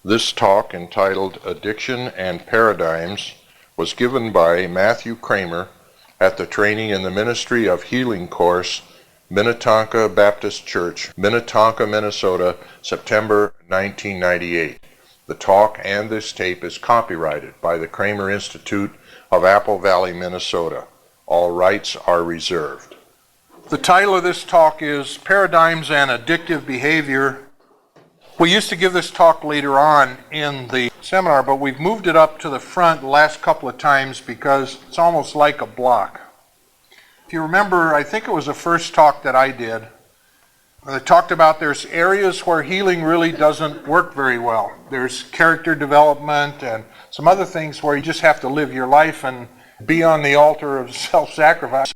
This talk, entitled Addiction and Paradigms, was given by Matthew Kramer at the Training in the Ministry of Healing course, Minnetonka Baptist Church, Minnetonka, Minnesota, September 1998. The talk and this tape is copyrighted by the Kramer Institute of Apple Valley, Minnesota. All rights are reserved. The title of this talk is Paradigms and Addictive Behavior. We used to give this talk later on in the seminar, but we've moved it up to the front the last couple of times because it's almost like a block. If you remember, I think it was the first talk that I did. I talked about there's areas where healing really doesn't work very well. There's character development and some other things where you just have to live your life and be on the altar of self-sacrifice.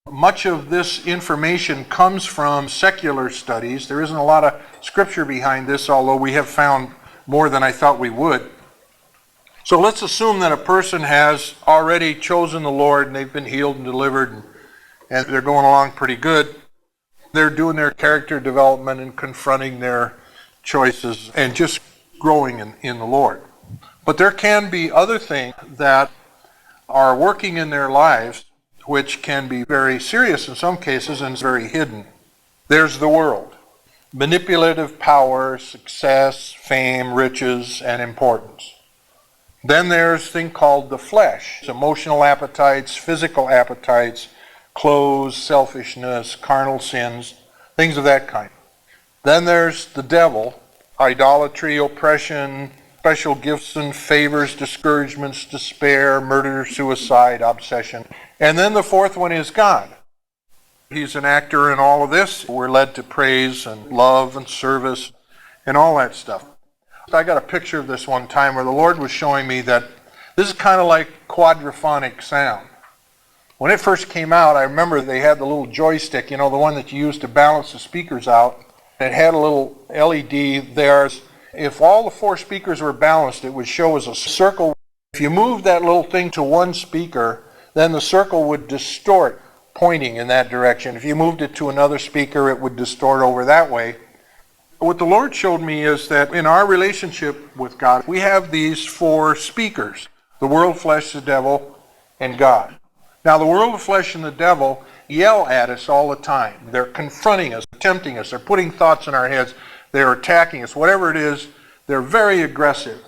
Much of this information comes from secular studies. There isn't a lot of scripture behind this, although we have found more than I thought we would. So let's assume that a person has already chosen the Lord and they've been healed and delivered and they're going along pretty good. They're doing their character development and confronting their choices and just growing in the Lord. But there can be other things that are working in their lives which can be very serious in some cases and very hidden. There's the world. Manipulative power, success, fame, riches, and importance. Then there's a thing called the flesh. It's emotional appetites, physical appetites, clothes, selfishness, carnal sins, things of that kind. Then there's the devil, idolatry, oppression, special gifts and favors, discouragements, despair, murder, suicide, obsession. And then the fourth one is God. He's an actor in all of this. We're led to praise and love and service and all that stuff. I got a picture of this one time where the Lord was showing me that this is kind of like quadraphonic sound. When it first came out, I remember they had the little joystick, the one that you use to balance the speakers out. It had a little LED there. If all the four speakers were balanced, it would show as a circle. If you moved that little thing to one speaker, then the circle would distort, pointing in that direction. If you moved it to another speaker, it would distort over that way. What the Lord showed me is that in our relationship with God, we have these four speakers: the world, flesh, the devil, and God. Now, the world, the flesh, and the devil yell at us all the time. They're confronting us, tempting us. They're putting thoughts in our heads. They're attacking us. Whatever it is, they're very aggressive.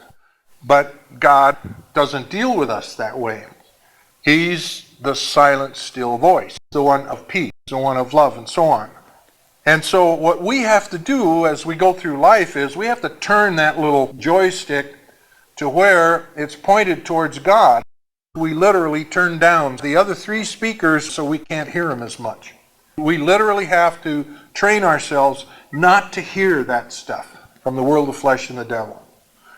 But God doesn't deal with us that way. He's the silent, still voice, the one of peace, the one of love, and so on. And so what we have to do as we go through life is we have to turn that little joystick to where it's pointed towards God. We literally turn down the other three speakers so we can't hear them as much. We literally have to train ourselves not to hear that stuff from the world, the flesh, and the devil.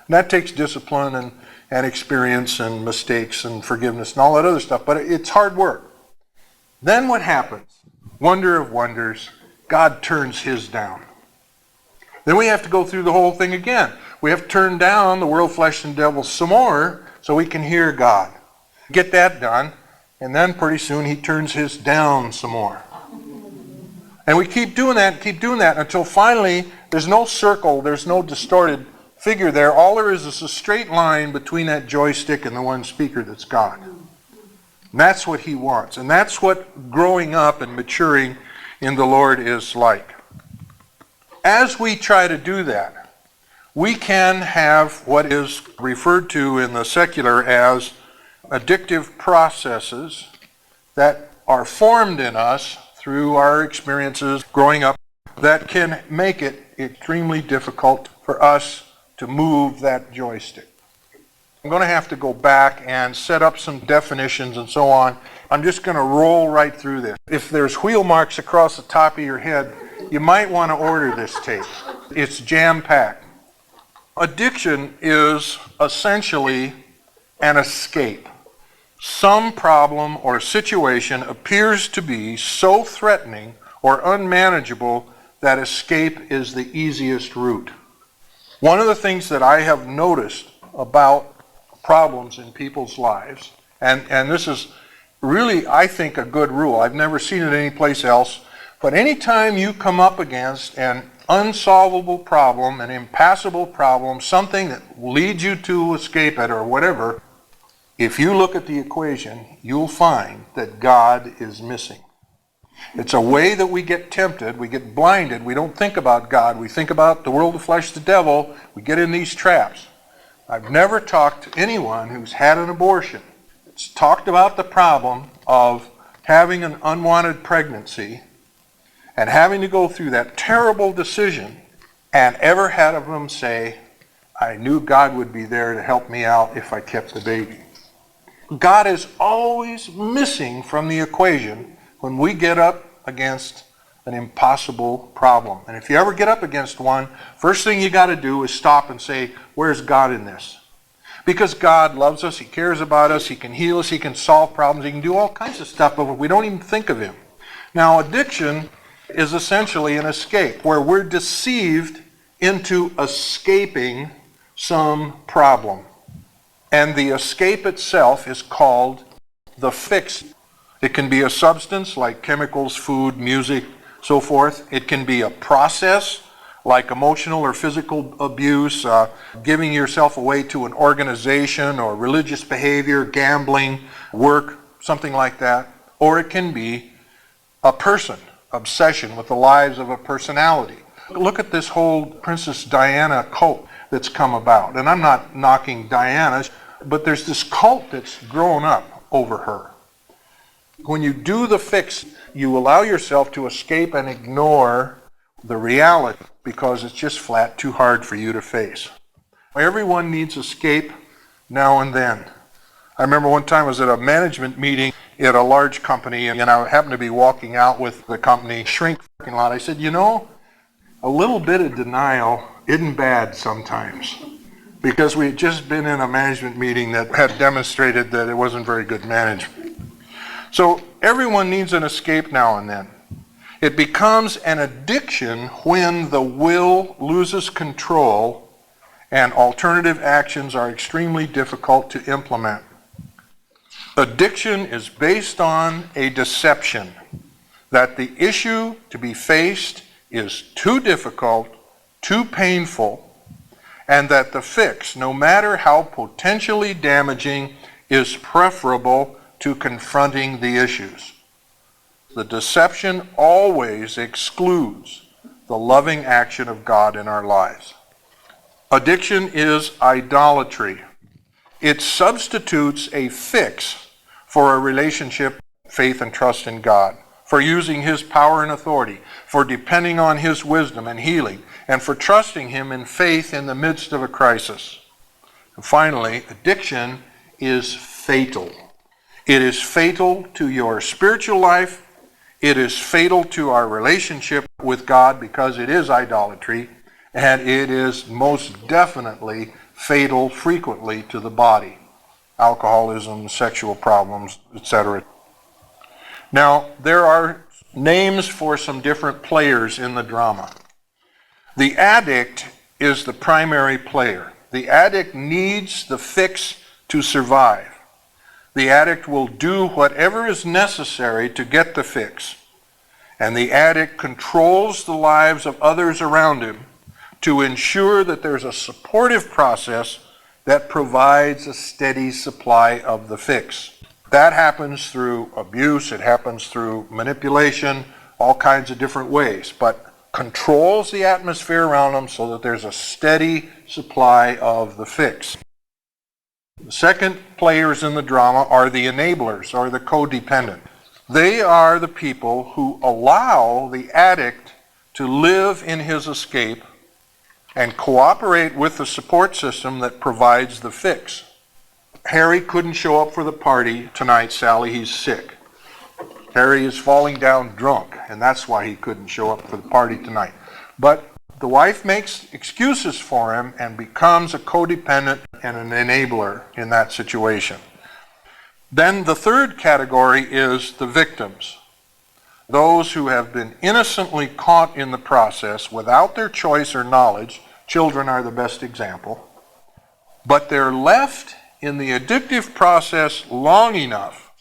And that takes discipline and experience and mistakes and forgiveness and all that other stuff, but it's hard work. Then what happens? Wonder of wonders, God turns his down. Then we have to go through the whole thing again. We have to turn down the world, flesh, and devil some more so we can hear God. Get that done, and then pretty soon he turns his down some more. And we keep doing that until finally there's no circle, there's no distorted figure there. All there is a straight line between that joystick and the one speaker that's God. And that's what he wants. And that's what growing up and maturing in the Lord is like. As we try to do that, we can have what is referred to in the secular as addictive processes that are formed in us through our experiences growing up that can make it extremely difficult for us to move that joystick. I'm going to have to go back and set up some definitions and so on. I'm just going to roll right through this. If there's wheel marks across the top of your head, you might want to order this tape. It's jam-packed. Addiction is essentially an escape. Some problem or situation appears to be so threatening or unmanageable that escape is the easiest route. One of the things that I have noticed about problems in people's lives, and this is really, I think, a good rule. I've never seen it anyplace else, but anytime you come up against and unsolvable problem, an impassable problem, something that leads you to escape it or whatever, if you look at the equation, you'll find that God is missing. It's a way that we get tempted, we get blinded, we don't think about God, we think about the world, the flesh, the devil, we get in these traps. I've never talked to anyone who's had an abortion. It's talked about the problem of having an unwanted pregnancy and having to go through that terrible decision, and ever had of them say, I knew God would be there to help me out if I kept the baby. God is always missing from the equation when we get up against an impossible problem. And if you ever get up against one, first thing you got to do is stop and say, where's God in this? Because God loves us, He cares about us, He can heal us, He can solve problems, He can do all kinds of stuff, but we don't even think of Him. Now, addiction is essentially an escape, where we're deceived into escaping some problem. And the escape itself is called the fix. It can be a substance like chemicals, food, music, so forth. It can be a process like emotional or physical abuse, giving yourself away to an organization or religious behavior, gambling, work, something like that. Or it can be a person, obsession with the lives of a personality. Look at this whole Princess Diana cult that's come about. And I'm not knocking Diana, but there's this cult that's grown up over her. When you do the fix, you allow yourself to escape and ignore the reality because it's just flat too hard for you to face. Everyone needs escape now and then. I remember one time I was at a management meeting at a large company, and I happened to be walking out with the company shrink parking lot. I said, you know, a little bit of denial isn't bad sometimes, because we had just been in a management meeting that had demonstrated that it wasn't very good management. So everyone needs an escape now and then. It becomes an addiction when the will loses control and alternative actions are extremely difficult to implement. Addiction is based on a deception that the issue to be faced is too difficult, too painful, and that the fix, no matter how potentially damaging, is preferable to confronting the issues. The deception always excludes the loving action of God in our lives. Addiction is idolatry. It substitutes a fix for a relationship, faith, and trust in God, for using His power and authority, for depending on His wisdom and healing, and for trusting Him in faith in the midst of a crisis. And finally, addiction is fatal. It is fatal to your spiritual life. It is fatal to our relationship with God because it is idolatry, and it is most definitely fatal frequently to the body. Alcoholism, sexual problems, etc. Now, there are names for some different players in the drama. The addict is the primary player. The addict needs the fix to survive. The addict will do whatever is necessary to get the fix. And the addict controls the lives of others around him to ensure that there's a supportive process that provides a steady supply of the fix. That happens through abuse, it happens through manipulation, all kinds of different ways, but controls the atmosphere around them so that there's a steady supply of the fix. The second players in the drama are the enablers, or the codependent. They are the people who allow the addict to live in his escape and cooperate with the support system that provides the fix. Harry couldn't show up for the party tonight, Sally, he's sick. Harry is falling down drunk, and that's why he couldn't show up for the party tonight. But the wife makes excuses for him and becomes a codependent and an enabler in that situation. Then the third category is the victims. Those who have been innocently caught in the process without their choice or knowledge. Children are the best example. But they're left in the addictive process long enough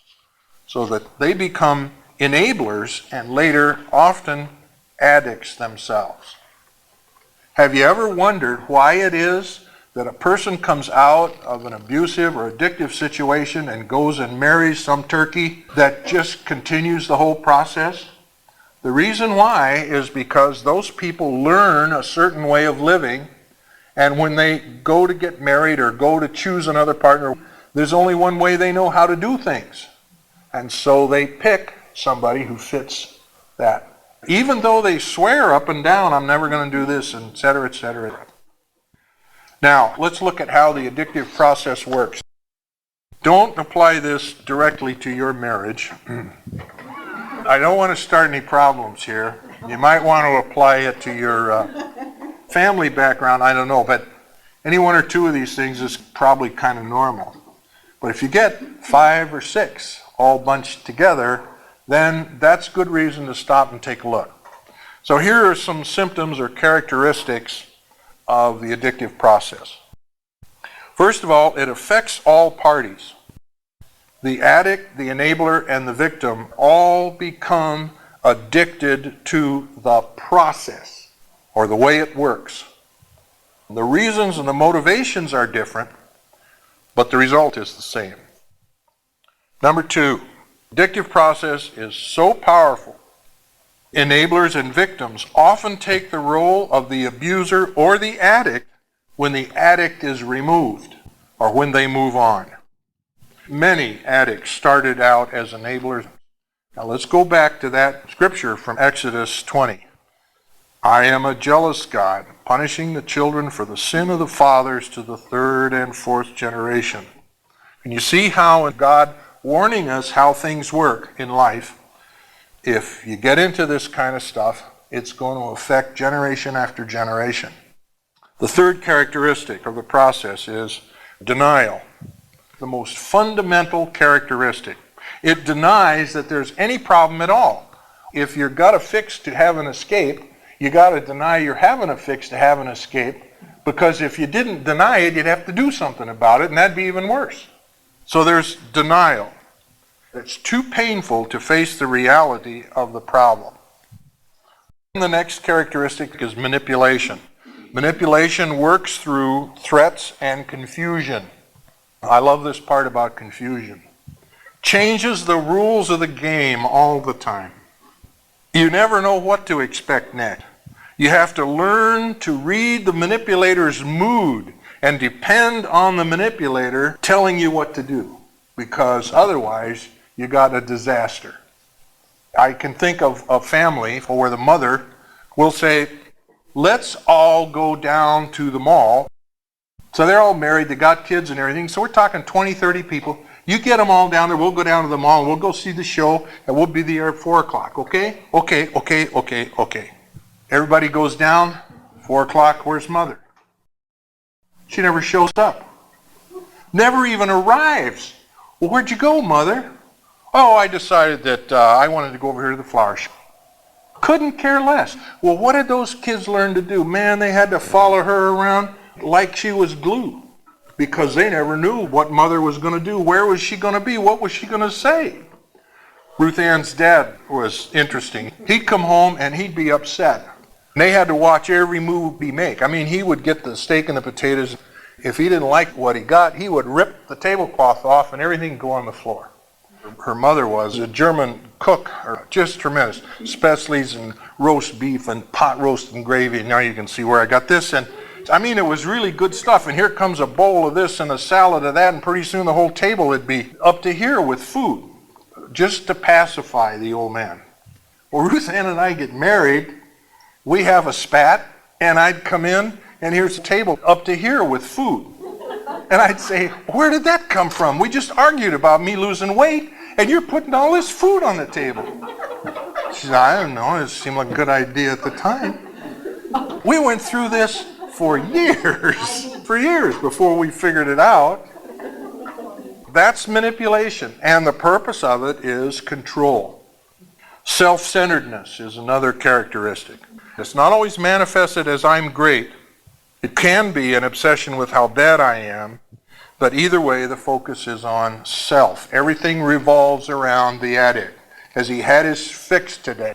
so that they become enablers and later often addicts themselves. Have you ever wondered why it is that a person comes out of an abusive or addictive situation and goes and marries some turkey that just continues the whole process? The reason why is because those people learn a certain way of living, and when they go to get married or go to choose another partner, there's only one way they know how to do things. And so they pick somebody who fits that. Even though they swear up and down, I'm never going to do this, et cetera, et cetera. Now, let's look at how the addictive process works. Don't apply this directly to your marriage. I don't want to start any problems here. You might want to apply it to your family background, I don't know, but any one or two of these things is probably kind of normal. But if you get 5 or 6 all bunched together, then that's good reason to stop and take a look. So here are some symptoms or characteristics of the addictive process. First of all, it affects all parties. The addict, the enabler, and the victim all become addicted to the process or the way it works. The reasons and the motivations are different, but the result is the same. Number 2, addictive process is so powerful, enablers and victims often take the role of the abuser or the addict when the addict is removed or when they move on. Many addicts started out as enablers. Now let's go back to that scripture from Exodus 20. I am a jealous God, punishing the children for the sin of the fathers to the 3rd and 4th generation. And you see how God warning us how things work in life. If you get into this kind of stuff, it's going to affect generation after generation. The third characteristic of the process is denial. The most fundamental characteristic. It denies that there's any problem at all. If you've got a fix to have an escape, you got to deny you're having a fix to have an escape, because if you didn't deny it, you'd have to do something about it, and that'd be even worse. So there's denial. It's too painful to face the reality of the problem. The next characteristic is manipulation. Manipulation works through threats and confusion. I love this part about confusion. Changes the rules of the game all the time. You never know what to expect next. You have to learn to read the manipulator's mood and depend on the manipulator telling you what to do, because otherwise you got a disaster. I can think of a family where the mother will say, let's all go down to the mall. So they're all married, they got kids and everything, so we're talking 20, 30 people. You get them all down there, we'll go down to the mall, and we'll go see the show, and we'll be there at 4 o'clock, okay? Okay. Everybody goes down, 4 o'clock, where's mother? She never shows up. Never even arrives. Well, where'd you go, mother? Oh, I decided that I wanted to go over here to the flower show. Couldn't care less. Well, what did those kids learn to do? Man, they had to follow her around like she was glue, because they never knew what mother was going to do. Where was she going to be? What was she going to say? Ruth Ann's dad was interesting. He'd come home and he'd be upset. They had to watch every move he make. I mean, he would get the steak and the potatoes. If he didn't like what he got, he would rip the tablecloth off and everything would go on the floor. Her mother was a German cook, just tremendous. Specelies and roast beef and pot roast and gravy. And now you can see where I got this. And I mean, it was really good stuff. And here comes a bowl of this and a salad of that, and pretty soon the whole table would be up to here with food, just to pacify the old man. Well, Ruth Ann and I get married. We have a spat, and I'd come in, and here's a table up to here with food. And I'd say, where did that come from? We just argued about me losing weight, and you're putting all this food on the table. She said, I don't know. It seemed like a good idea at the time. We went through this for years before we figured it out. That's manipulation, and the purpose of it is control. Self-centeredness is another characteristic. It's not always manifested as I'm great. It can be an obsession with how bad I am, but either way the focus is on self. Everything revolves around the addict. Has he had his fix today?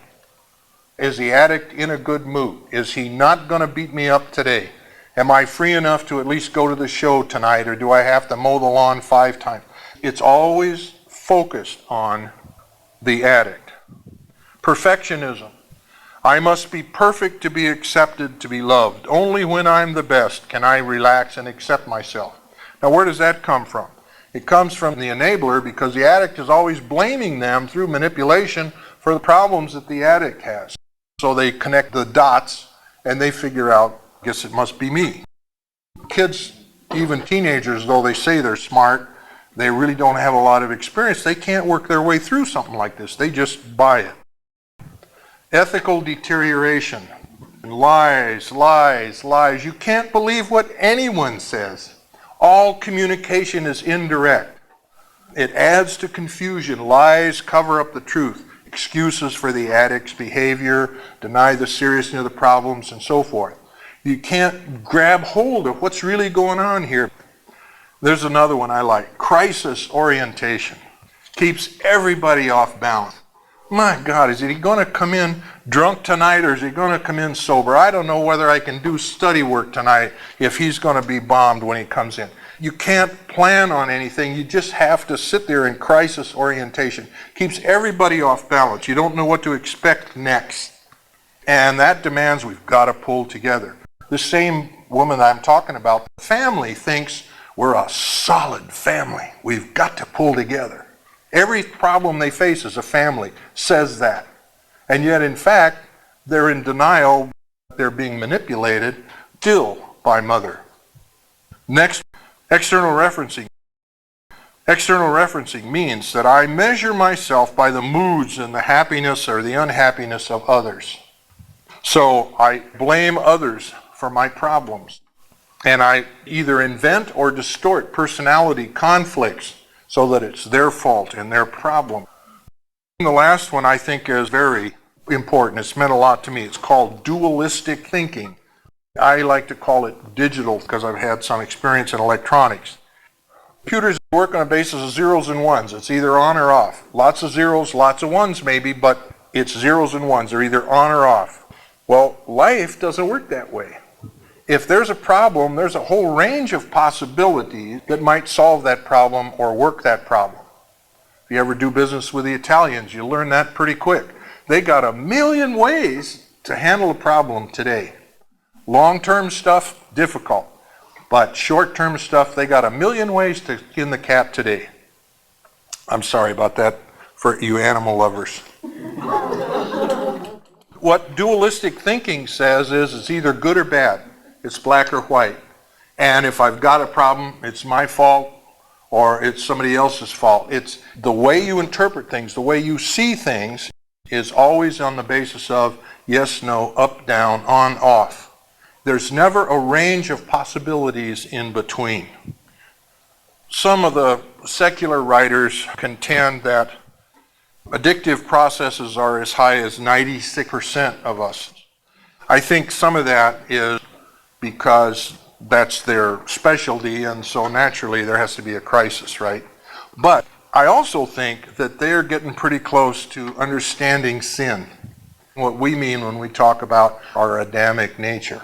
Is the addict in a good mood? Is he not going to beat me up today? Am I free enough to at least go to the show tonight, or do I have to mow the lawn 5 times? It's always focused on the addict. Perfectionism. I must be perfect to be accepted, to be loved. Only when I'm the best can I relax and accept myself. Now, where does that come from? It comes from the enabler, because the addict is always blaming them through manipulation for the problems that the addict has. So they connect the dots and they figure out, guess it must be me. Kids, even teenagers, though they say they're smart, they really don't have a lot of experience. They can't work their way through something like this. They just buy it. Ethical deterioration. Lies, lies, lies. You can't believe what anyone says. All communication is indirect. It adds to confusion. Lies cover up the truth. Excuses for the addict's behavior, deny the seriousness of the problems, and so forth. You can't grab hold of what's really going on here. There's another one I like. Crisis orientation. Keeps everybody off balance. My God, is he going to come in drunk tonight, or is he going to come in sober? I don't know whether I can do study work tonight if he's going to be bombed when he comes in. You can't plan on anything. You just have to sit there in crisis orientation. Keeps everybody off balance. You don't know what to expect next. And that demands we've got to pull together. The same woman I'm talking about, the family thinks we're a solid family. We've got to pull together. Every problem they face as a family says that. And yet, in fact, they're in denial. They're being manipulated still by mother. Next, external referencing. External referencing means that I measure myself by the moods and the happiness or the unhappiness of others. So I blame others for my problems. And I either invent or distort personality conflicts so that it's their fault and their problem. And the last one I think is very important. It's meant a lot to me. It's called dualistic thinking. I like to call it digital because I've had some experience in electronics. Computers work on a basis of zeros and ones. It's either on or off. Lots of zeros, lots of ones maybe, but it's zeros and ones. They're either on or off. Well, life doesn't work that way. If there's a problem, there's a whole range of possibilities that might solve that problem or work that problem. If you ever do business with the Italians, you learn that pretty quick. They got a million ways to handle a problem today. Long-term stuff, difficult. But short-term stuff, they got a million ways to skin the cat today. I'm sorry about that for you animal lovers. What dualistic thinking says is it's either good or bad. It's black or white. And if I've got a problem, it's my fault or it's somebody else's fault. It's the way you interpret things, the way you see things is always on the basis of yes, no, up, down, on, off. There's never a range of possibilities in between. Some of the secular writers contend that addictive processes are as high as 96% of us. I think some of that is because that's their specialty, and so naturally there has to be a crisis, right? But I also think that they're getting pretty close to understanding sin, what we mean when we talk about our Adamic nature.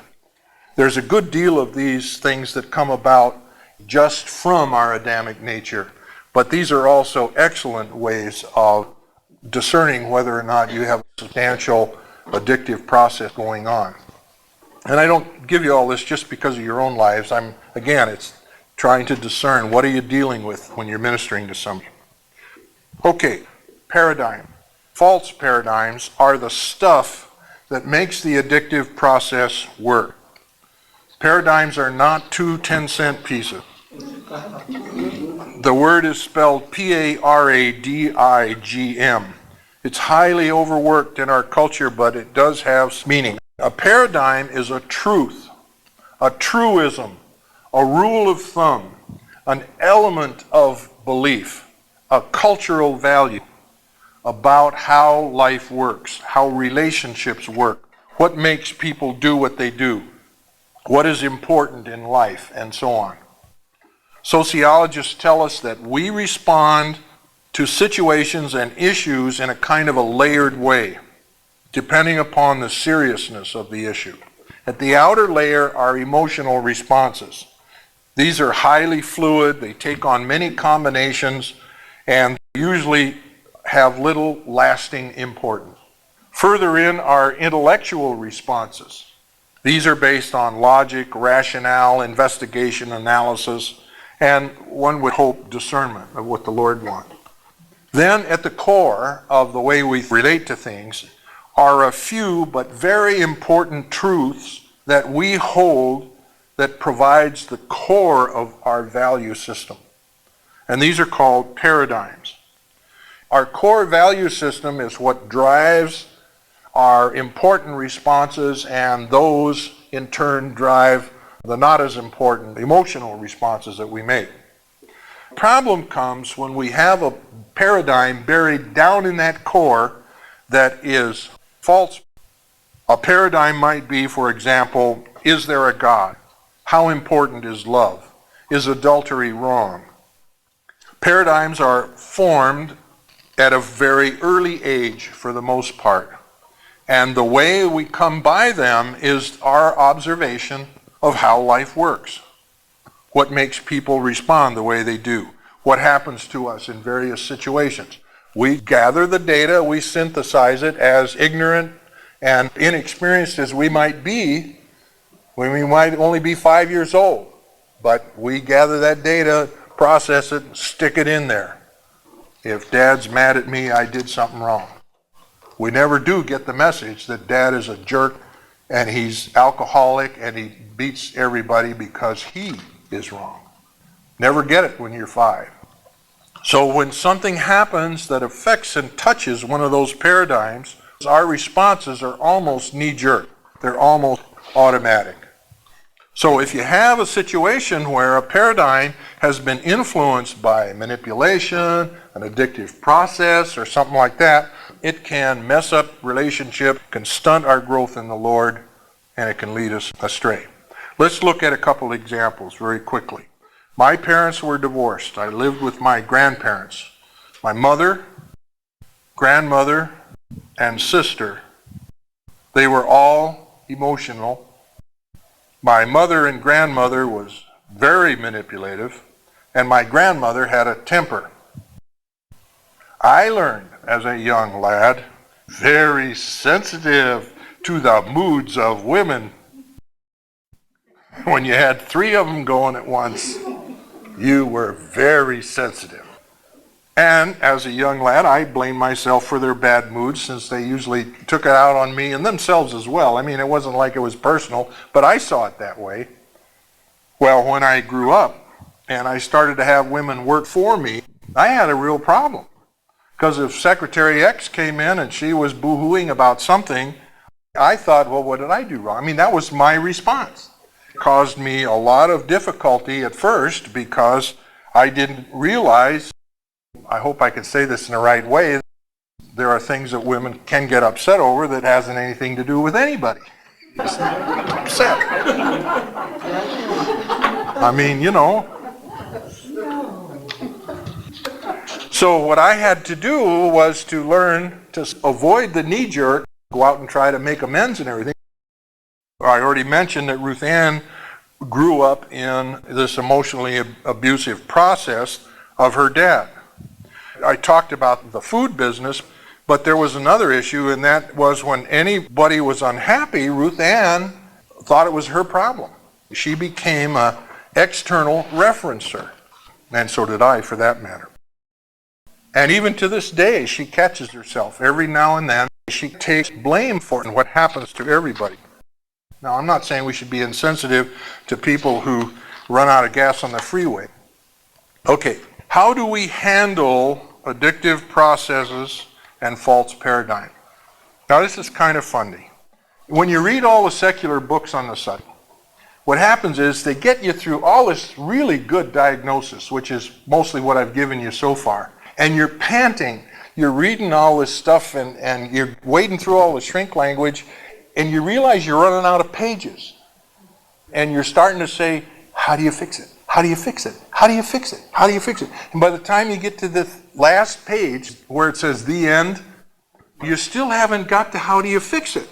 There's a good deal of these things that come about just from our Adamic nature, but these are also excellent ways of discerning whether or not you have a substantial addictive process going on. And I don't give you all this just because of your own lives. It's trying to discern what are you dealing with when you're ministering to somebody. Okay, paradigm. False paradigms are the stuff that makes the addictive process work. Paradigms are not 2 10-cent pieces. The word is spelled P-A-R-A-D-I-G-M. It's highly overworked in our culture, but it does have meaning. A paradigm is a truth, a truism, a rule of thumb, an element of belief, a cultural value about how life works, how relationships work, what makes people do what they do, what is important in life, and so on. Sociologists tell us that we respond to situations and issues in a kind of a layered way. depending upon the seriousness of the issue. At the outer layer are emotional responses. These are highly fluid, they take on many combinations, and usually have little lasting importance. Further in are intellectual responses. These are based on logic, rationale, investigation, analysis, and one would hope discernment of what the Lord wants. Then at the core of the way we relate to things are a few but very important truths that we hold that provides the core of our value system. And these are called paradigms. Our core value system is what drives our important responses, and those in turn drive the not as important emotional responses that we make. Problem comes when we have a paradigm buried down in that core that is false. A paradigm might be, for example, is there a God? How important is love? Is adultery wrong? Paradigms are formed at a very early age for the most part. And the way we come by them is our observation of how life works. What makes people respond the way they do? What happens to us in various situations? We gather the data, we synthesize it. As ignorant and inexperienced as we might be, when we might only be 5 years old, but we gather that data, process it, and stick it in there. If Dad's mad at me, I did something wrong. We never do get the message that Dad is a jerk and he's alcoholic and he beats everybody because he is wrong. Never get it when you're 5. So when something happens that affects and touches one of those paradigms, our responses are almost knee-jerk. They're almost automatic. So if you have a situation where a paradigm has been influenced by manipulation, an addictive process, or something like that, it can mess up relationship, can stunt our growth in the Lord, and it can lead us astray. Let's look at a couple examples very quickly. My parents were divorced. I lived with my grandparents. My mother, grandmother, and sister, they were all emotional. My mother and grandmother was very manipulative, and my grandmother had a temper. I learned as a young lad, very sensitive to the moods of women. When you had 3 of them going at once, you were very sensitive. And as a young lad, I blamed myself for their bad moods, since they usually took it out on me and themselves as well. I mean, it wasn't like it was personal, but I saw it that way. Well, when I grew up and I started to have women work for me, I had a real problem. Because if Secretary X came in and she was boo-hooing about something, I thought, well, what did I do wrong? I mean, that was my response. It caused me a lot of difficulty at first because I didn't realize, I hope I can say this in the right way, there are things that women can get upset over that hasn't anything to do with anybody. Just upset. I mean, you know. So what I had to do was to learn to avoid the knee-jerk, go out and try to make amends and everything. I already mentioned that Ruth Ann grew up in this emotionally abusive process of her dad. I talked about the food business, but there was another issue, and that was when anybody was unhappy, Ruth Ann thought it was her problem. She became an external referencer, and so did I, for that matter. And even to this day, she catches herself. Every now and then, she takes blame for what happens to everybody. Now, I'm not saying we should be insensitive to people who run out of gas on the freeway. Okay, how do we handle addictive processes and false paradigm? Now, this is kind of funny. When you read all the secular books on the subject, what happens is they get you through all this really good diagnosis, which is mostly what I've given you so far. And you're panting, you're reading all this stuff and you're wading through all the shrink language, and you realize you're running out of pages. And you're starting to say, how do you fix it? How do you fix it? How do you fix it? How do you fix it? And by the time you get to the last page where it says the end, You still haven't got to how do you fix it.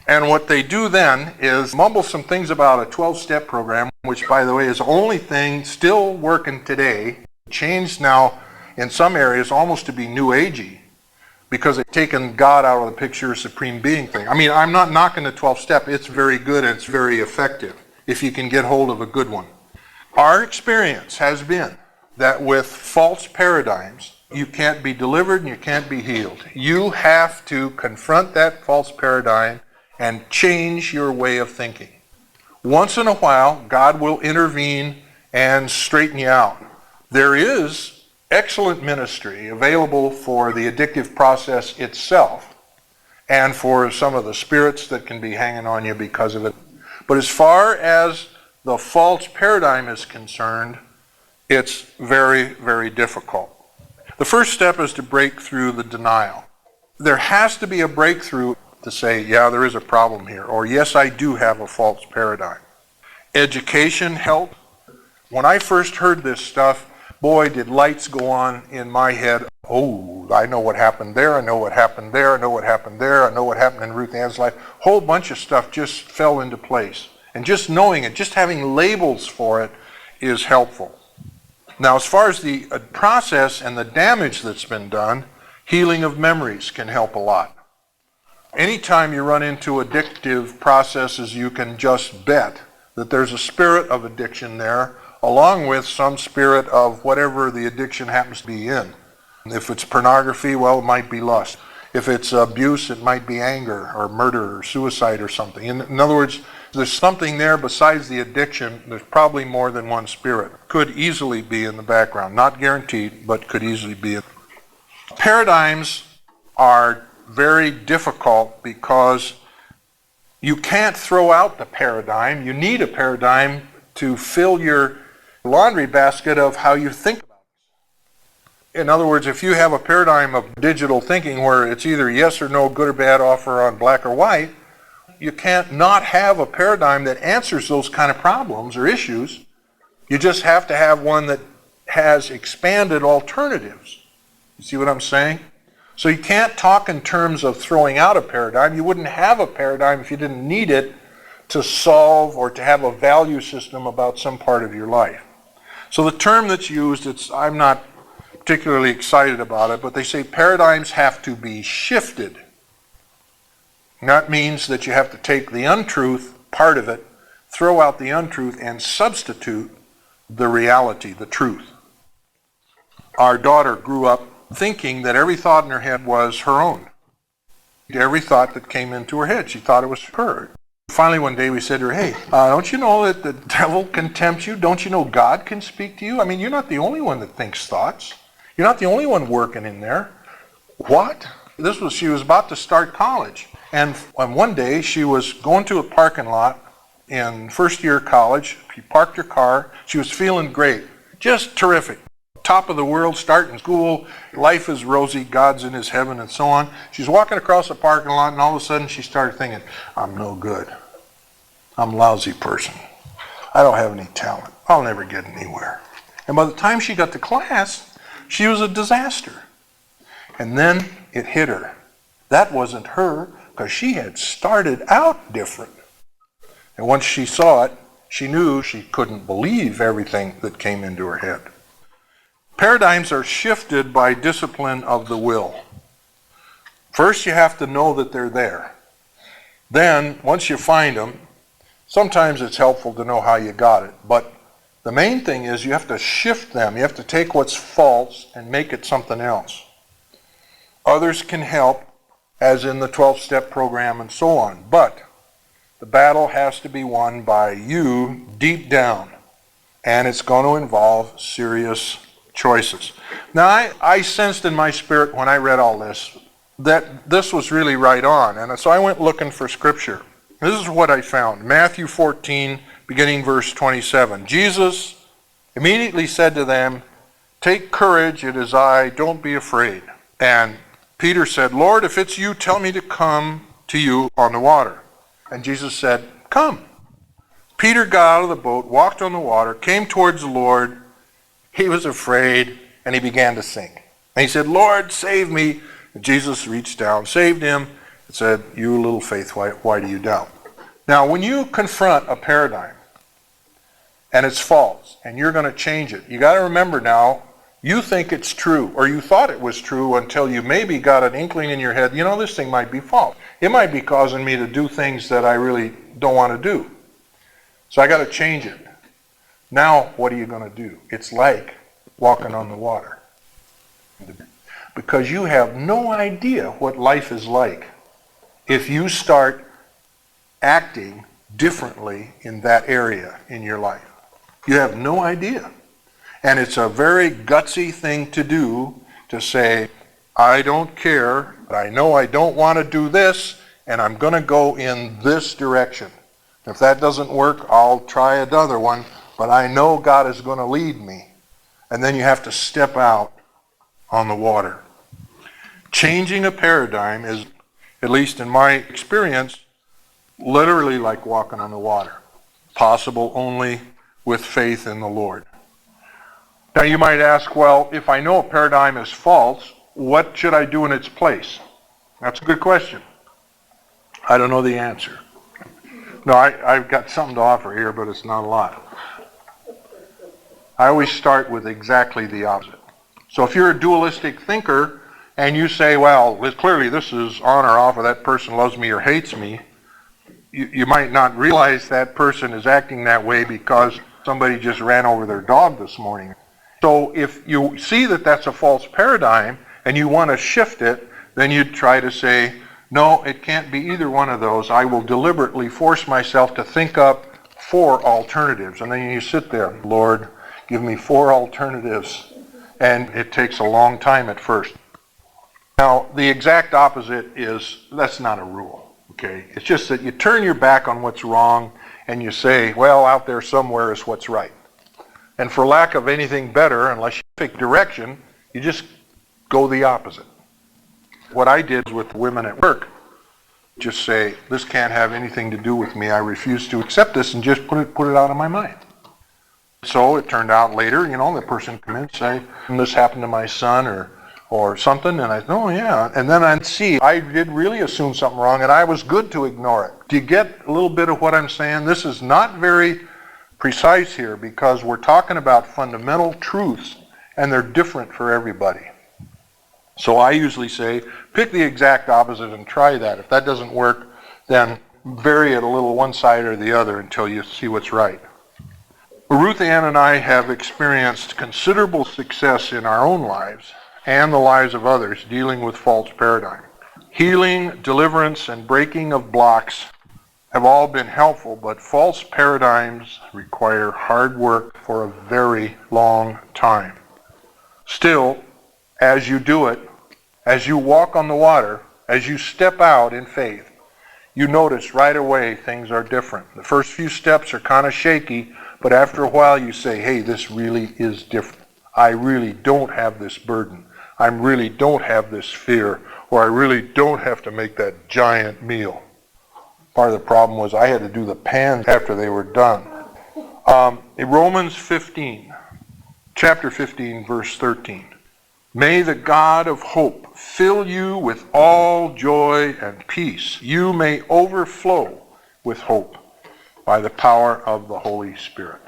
And what they do then is mumble some things about a 12-step program, which, by the way, is the only thing still working today, changed now in some areas almost to be New Agey, because they've taken God out of the picture, supreme being thing. I mean, I'm not knocking the 12-step. It's very good and it's very effective if you can get hold of a good one. Our experience has been that with false paradigms, you can't be delivered and you can't be healed. You have to confront that false paradigm and change your way of thinking. Once in a while, God will intervene and straighten you out. There is excellent ministry available for the addictive process itself and for some of the spirits that can be hanging on you because of it. But as far as the false paradigm is concerned, it's very, very difficult. The first step is to break through the denial. There has to be a breakthrough to say, yeah, there is a problem here, or yes, I do have a false paradigm. Education helps. When I first heard this stuff, boy, did lights go on in my head. Oh, I know what happened there, I know what happened there, I know what happened there, I know what happened in Ruth Ann's life. Whole bunch of stuff just fell into place. And just knowing it, just having labels for it is helpful. Now, as far as the process and the damage that's been done, healing of memories can help a lot. Anytime you run into addictive processes, you can just bet that there's a spirit of addiction there, along with some spirit of whatever the addiction happens to be in. If it's pornography, well, it might be lust. If it's abuse, it might be anger or murder or suicide or something. In other words, there's something there besides the addiction. There's probably more than one spirit. Could easily be in the background. Not guaranteed, but could easily be. Paradigms are very difficult because you can't throw out the paradigm. You need a paradigm to fill your laundry basket of how you think about it. In other words, if you have a paradigm of digital thinking where it's either yes or no, good or bad, offer on black or white, you can't not have a paradigm that answers those kind of problems or issues. You just have to have one that has expanded alternatives. You see what I'm saying? So you can't talk in terms of throwing out a paradigm. You wouldn't have a paradigm if you didn't need it to solve or to have a value system about some part of your life. So the term that's used, I'm not particularly excited about it, but they say paradigms have to be shifted. And that means that you have to take the untruth, part of it, throw out the untruth, and substitute the reality, the truth. Our daughter grew up thinking that every thought in her head was her own. Every thought that came into her head, she thought it was her. Finally, one day we said to her, hey, don't you know that the devil can tempt you? Don't you know God can speak to you? I mean, you're not the only one that thinks thoughts. You're not the only one working in there. What? She was about to start college. And one day she was going to a parking lot in first year college. She parked her car. She was feeling great. Just terrific. Top of the world, starting school. Life is rosy. God's in his heaven and so on. She's walking across the parking lot and all of a sudden she started thinking, I'm no good. I'm a lousy person. I don't have any talent. I'll never get anywhere. And by the time she got to class, she was a disaster. And then it hit her. That wasn't her, because she had started out different. And once she saw it, she knew she couldn't believe everything that came into her head. Paradigms are shifted by discipline of the will. First, you have to know that they're there. Then, once you find them, sometimes it's helpful to know how you got it. But the main thing is you have to shift them. You have to take what's false and make it something else. Others can help, as in the 12-step program and so on. But the battle has to be won by you deep down. And it's going to involve serious choices. Now, I sensed in my spirit when I read all this that this was really right on. And so I went looking for scripture. This is what I found. Matthew 14, beginning verse 27. Jesus immediately said to them, take courage, it is I, don't be afraid. And Peter said, Lord, if it's you, tell me to come to you on the water. And Jesus said, come. Peter got out of the boat, walked on the water, came towards the Lord. He was afraid, and he began to sink. And he said, Lord, save me. Jesus reached down, saved him, and said, "You little faith, why do you doubt?" Now, when you confront a paradigm and it's false and you're going to change it, you got to remember now, you think it's true, or you thought it was true until you maybe got an inkling in your head, this thing might be false. It might be causing me to do things that I really don't want to do. So I got to change it. Now, what are you going to do? It's like walking on the water. Because you have no idea what life is like if you start acting differently in that area in your life. You have no idea. And it's a very gutsy thing to do, to say, I don't care, but I know I don't want to do this, and I'm going to go in this direction. If that doesn't work, I'll try another one, but I know God is going to lead me. And then you have to step out on the water. Changing a paradigm is, at least in my experience, literally like walking on the water. Possible only with faith in the Lord. Now you might ask, well, if I know a paradigm is false, what should I do in its place? That's a good question. I don't know the answer. No, I've got something to offer here, but it's not a lot. I always start with exactly the opposite. So if you're a dualistic thinker and you say, well, clearly this is on or off, or that person loves me or hates me, you might not realize that person is acting that way because somebody just ran over their dog this morning. So if you see that that's a false paradigm and you want to shift it, then you try to say, no, it can't be either one of those. I will deliberately force myself to think up 4 alternatives. And then you sit there, Lord, give me 4 alternatives. And it takes a long time at first. Now, the exact opposite is, that's not a rule, okay? It's just that you turn your back on what's wrong and you say, well, out there somewhere is what's right. And for lack of anything better, unless you pick direction, you just go the opposite. What I did with women at work, just say, this can't have anything to do with me. I refuse to accept this, and just put it out of my mind. So it turned out later, the person come in and say, this happened to my son or something, and I said, oh yeah. And then I'd see, I did really assume something wrong, and I was good to ignore it. Do you get a little bit of what I'm saying? This is not very precise here because we're talking about fundamental truths, and they're different for everybody. So I usually say, pick the exact opposite and try that. If that doesn't work, then vary it a little one side or the other until you see what's right. Ruth Ann and I have experienced considerable success in our own lives and the lives of others dealing with false paradigm. Healing, deliverance, and breaking of blocks have all been helpful, but false paradigms require hard work for a very long time. Still, as you do it, as you walk on the water, as you step out in faith, you notice right away things are different. The first few steps are kind of shaky, but after a while you say, hey, this really is different. I really don't have this burden. I really don't have this fear, or I really don't have to make that giant meal. Part of the problem was I had to do the pans after they were done. In Romans 15, chapter 15, verse 13. May the God of hope fill you with all joy and peace. You may overflow with hope by the power of the Holy Spirit.